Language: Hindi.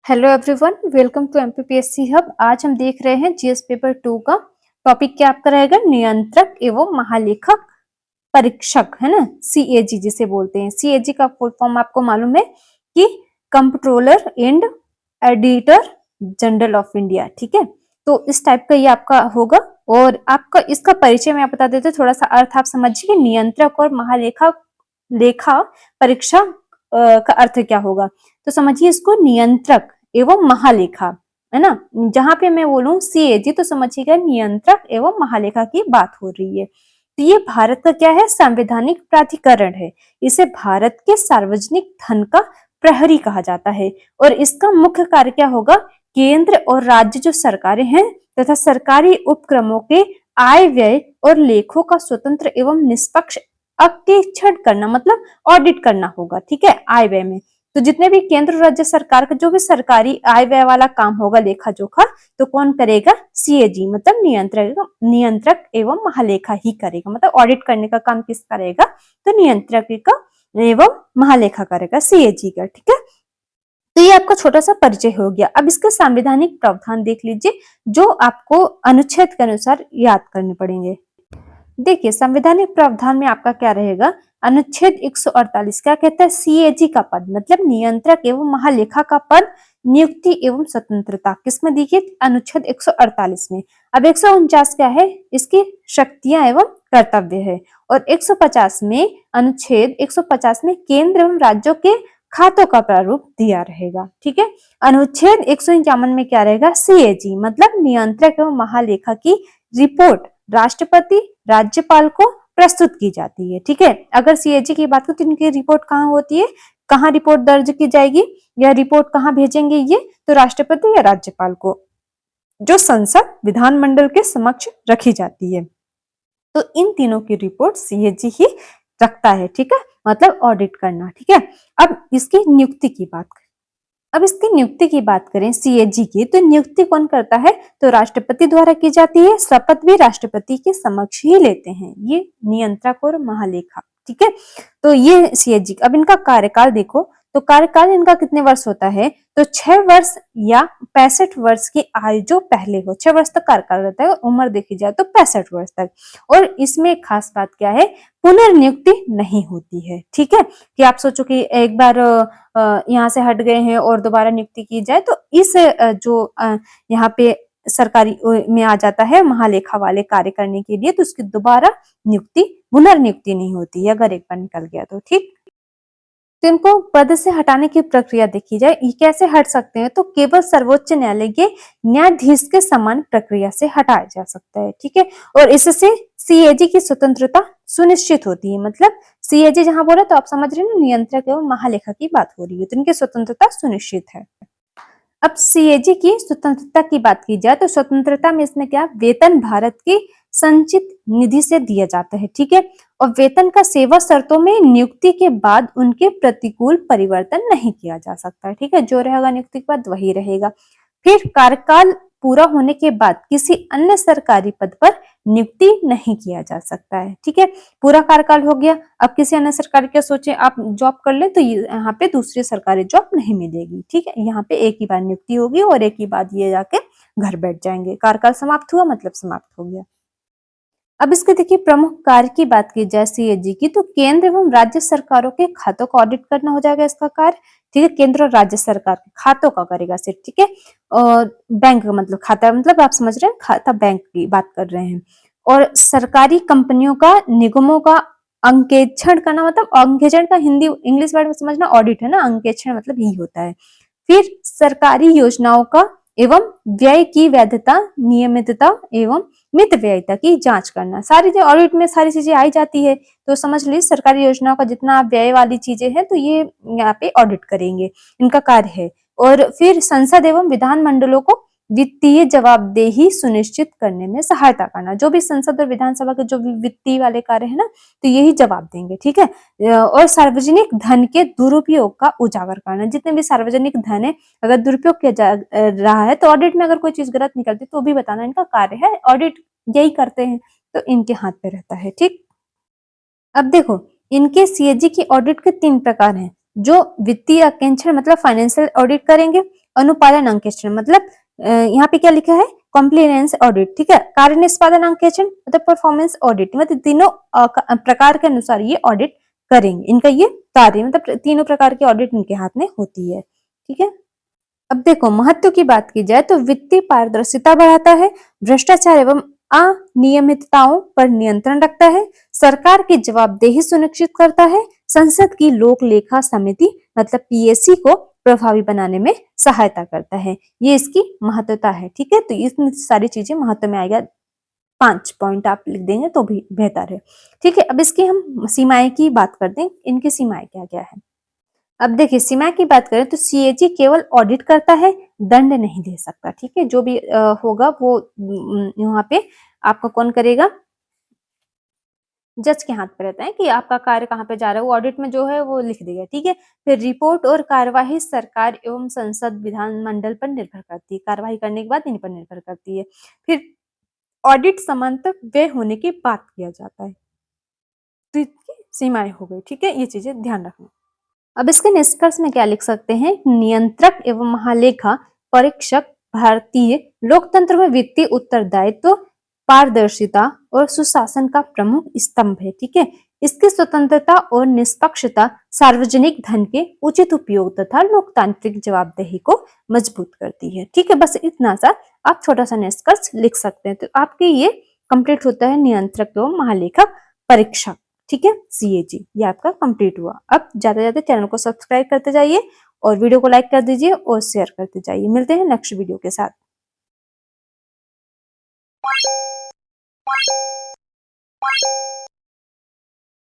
Hello everyone, welcome to MPPSC hub. आज हम देख रहे हैं जीएस पेपर 2 का टॉपिक क्या आपका रहेगा, नियंत्रक एवं महालेखक परीक्षक, है ना, सीएजी जिसे बोलते हैं। सीएजी का फुल फॉर्म आपको मालूम है कि controller and editor general of India. ठीक है, तो इस टाइप का ये आपका होगा। और आपका इसका परिचय मैं बता देते, थोड़ा सा अर्थ आप समझिए। नियंत्रक और महालेखा लेखा परीक्षा का अर्थ क्या होगा, तो समझिए इसको नियंत्रक एवं महालेखा, है ना। जहां पे मैं बोलूं सीएजी तो समझिएगा नियंत्रक एवं महालेखा की बात हो रही है। तो ये भारत का क्या है, संवैधानिक प्राधिकरण है। इसे भारत के सार्वजनिक धन का प्रहरी कहा जाता है। और इसका मुख्य कार्य क्या होगा, केंद्र और राज्य जो सरकारें हैं तथा सरकारी उपक्रमों के आय व्यय और लेखों का स्वतंत्र एवं निष्पक्ष अक्षेक्षण करना, मतलब ऑडिट करना होगा। ठीक है, आय व्यय में तो जितने भी केंद्र राज्य सरकार का जो भी सरकारी आय व्यय वाला काम होगा, लेखा जोखा, तो कौन करेगा, सीएजी, मतलब नियंत्रक एवं महालेखा ही करेगा। मतलब ऑडिट करने का काम किसका रहेगा, तो नियंत्रक का एवं महालेखा करेगा, सीएजी का। ठीक है, तो ये आपका छोटा सा परिचय हो गया। अब इसके संवैधानिक प्रावधान देख लीजिए, जो आपको अनुच्छेद के अनुसार याद करने पड़ेंगे। देखिए, संवैधानिक प्रावधान में आपका क्या रहेगा, अनुच्छेद 148 क्या कहता है, सीएजी का पद मतलब नियंत्रक एवं महालेखा का पद, नियुक्ति एवं स्वतंत्रता किसमें दी गई, अनुच्छेद 148 में। अब 149 क्या है, इसकी शक्तियां एवं कर्तव्य है। और 150 में, अनुच्छेद 150 में केंद्र एवं राज्यों के खातों का प्रारूप दिया रहेगा। ठीक है, अनुच्छेद 151 में क्या रहेगा, सीएजी मतलब नियंत्रक एवं महालेखा की रिपोर्ट राष्ट्रपति राज्यपाल को प्रस्तुत की जाती है। ठीक है, अगर सीएजी की बात करें तो इनकी रिपोर्ट कहाँ होती है, कहाँ रिपोर्ट दर्ज की जाएगी, या रिपोर्ट कहाँ भेजेंगे ये, तो राष्ट्रपति या राज्यपाल को, जो संसद विधानमंडल के समक्ष रखी जाती है। तो इन तीनों की रिपोर्ट सीएजी ही रखता है। ठीक है, मतलब ऑडिट करना। ठीक है, अब इसकी नियुक्ति की बात करें। अब इसकी नियुक्ति की बात करें सीएजी की, तो नियुक्ति कौन करता है, तो राष्ट्रपति द्वारा की जाती है। शपथ भी राष्ट्रपति के समक्ष ही लेते हैं ये नियंत्रक और महालेखा। ठीक है, तो ये सीएजी। अब इनका कार्यकाल देखो, तो कार्यकाल इनका कितने वर्ष होता है, तो 6 वर्ष या 65 वर्ष की आयु जो पहले हो, 6 वर्ष तक कार्यकाल रहता है। उम्र देखी जाए तो 65 वर्ष तक। और इसमें खास बात क्या है, पुनर्नियुक्ति नहीं होती है। ठीक है, कि आप सोचो कि एक बार यहाँ से हट गए हैं और दोबारा नियुक्ति की जाए, तो इस जो यहाँ पे सरकारी में आ जाता है महालेखा वाले कार्य करने के लिए, तो उसकी दोबारा नियुक्ति, पुनर्नियुक्ति नहीं होती है अगर एक बार निकल गया तो। ठीक, तो इनको पद से हटाने की प्रक्रिया देखी जाए, ये कैसे हट सकते हैं, तो केवल सर्वोच्च न्यायालय के न्यायाधीश के समान प्रक्रिया से हटाया जा सकता है। ठीक है, और इससे सीएजी की स्वतंत्रता सुनिश्चित होती है। मतलब सीएजी जहां बोला तो आप समझ रहे हैं ना, नियंत्रक एवं महालेखा की बात हो रही है, तो इनकी स्वतंत्रता सुनिश्चित है। अब सीएजी की स्वतंत्रता की बात की जाए, तो स्वतंत्रता में इसमें क्या, वेतन भारत की संचित निधि से दिया जाता है। ठीक है, और वेतन का सेवा शर्तों में नियुक्ति के बाद उनके प्रतिकूल परिवर्तन नहीं किया जा सकता है। ठीक है, जो रहेगा नियुक्ति के बाद वही रहेगा। फिर कार्यकाल पूरा होने के बाद किसी अन्य सरकारी पद पर नियुक्ति नहीं किया जा सकता है। ठीक है, पूरा कार्यकाल हो गया, अब किसी अन्य सरकारी के सोचे आप जॉब कर ले, तो यहाँ पे दूसरी सरकारी जॉब नहीं मिलेगी। ठीक है, यहाँ पे एक ही बार नियुक्ति होगी और एक ही बार ये जाके घर बैठ जाएंगे। कार्यकाल समाप्त हुआ मतलब समाप्त हो गया। अब इसके देखिए प्रमुख कार्य की बात की जाए सीएजी की, तो केंद्र एवं राज्य सरकारों के खातों का ऑडिट करना हो जाएगा इसका कार्य। ठीक है, केंद्र और राज्य सरकार के खातों का करेगा सिर्फ। ठीक है, और बैंक का मतलब खाता, मतलब आप समझ रहे हैं, खाता बैंक की बात कर रहे हैं। और सरकारी कंपनियों का, निगमों का अंकेक्षण करना, मतलब अंकेक्षण का हिंदी इंग्लिश वर्ड में समझना ऑडिट है ना, अंकेक्षण मतलब यही होता है। फिर सरकारी योजनाओं का एवं व्यय की वैधता, नियमितता एवं मित व्ययिता की जांच करना। सारी जो ऑडिट में सारी चीजें आई जाती है, तो समझ लीजिए सरकारी योजनाओं का जितना व्यय वाली चीजें हैं, तो ये यहाँ पे ऑडिट करेंगे, इनका कार्य है। और फिर संसद एवं विधानमंडलों को वित्तीय जवाबदेही सुनिश्चित करने में सहायता करना। जो भी संसद और विधानसभा के जो भी वित्तीय वाले कार्य है ना, तो यही जवाब देंगे। ठीक है, और सार्वजनिक धन के दुरुपयोग का उजागर करना। जितने भी सार्वजनिक धन है, अगर दुरुपयोग किया जा रहा है, तो ऑडिट में अगर कोई चीज गलत निकलती तो भी बताना इनका कार्य है। ऑडिट यही करते हैं, तो इनके हाथ पे रहता है। ठीक, अब देखो इनके सीएजी की ऑडिट के 3 प्रकार हैं। जो वित्तीय अंकेक्षण मतलब फाइनेंशियल ऑडिट करेंगे। अनुपालन अंकेक्षण मतलब यहाँ पे क्या लिखा है, कॉम्प्लायंस ऑडिट, ठीक है। कार्य निष्पादन अंकेक्षण मतलब परफॉर्मेंस ऑडिट, मतलब तीनों प्रकार के अनुसार ये ऑडिट करेंगे। इनका ये कार्य मतलब तीनों प्रकार की ऑडिट इनके हाथ में होती है, ठीक है। अब देखो महत्व की बात की जाए तो वित्तीय पारदर्शिता बढ़ाता है, भ्रष्टाचार एवं अनियमितताओं पर नियंत्रण रखता है, सरकार की जवाबदेही सुनिश्चित करता है, संसद की लोक लेखा समिति मतलब पीएससी को प्रभावी बनाने में सहायता करता है। ये इसकी महत्वता है, ठीक है। तो इतनी सारी चीजें महत्व में आएगा, 5 पॉइंट आप लिख देंगे तो भी बेहतर है, ठीक है। अब इसकी हम सीमाएं की बात करते हैं, इनकी सीमाएं क्या क्या है। अब देखिए सीमा की बात करें तो सीएजी केवल ऑडिट करता है, दंड नहीं दे सकता, ठीक है। जो भी होगा वो यहाँ पे आपका कौन करेगा, जज के हाथ पे रहता है कि आपका कार्य कहाँ पे जा रहा है, वो ऑडिट में जो है वो लिख देगा, ठीक है। फिर रिपोर्ट और कार्यवाही सरकार एवं संसद विधानमंडल पर निर्भर करती है, कार्यवाही करने के बाद इन पर निर्भर करती है। फिर ऑडिट समंतक व्यय होने की बात किया जाता है, तो इसकी सीमाएं हो गई, ठीक है। ये चीजें ध्यान रखना। अब इसके निष्कर्ष में क्या लिख सकते हैं, नियंत्रक एवं महालेखा परीक्षक भारतीय लोकतंत्र में वित्तीय उत्तरदायित्व, पारदर्शिता और सुशासन का प्रमुख स्तंभ है, ठीक है। इसकी स्वतंत्रता और निष्पक्षता सार्वजनिक धन के उचित उपयोग तथा लोकतांत्रिक जवाबदेही को मजबूत करती है, ठीक है। बस इतना सा आप छोटा सा निष्कर्ष लिख सकते हैं। तो आपके ये कंप्लीट होता है नियंत्रक एवं महालेखा परीक्षक, ठीक है, सीएजी। ये आपका कंप्लीट हुआ। अब जाते जाते चैनल को सब्सक्राइब करते जाइए और वीडियो को लाइक कर दीजिए और शेयर करते जाइए। मिलते हैं नेक्स्ट वीडियो के साथ।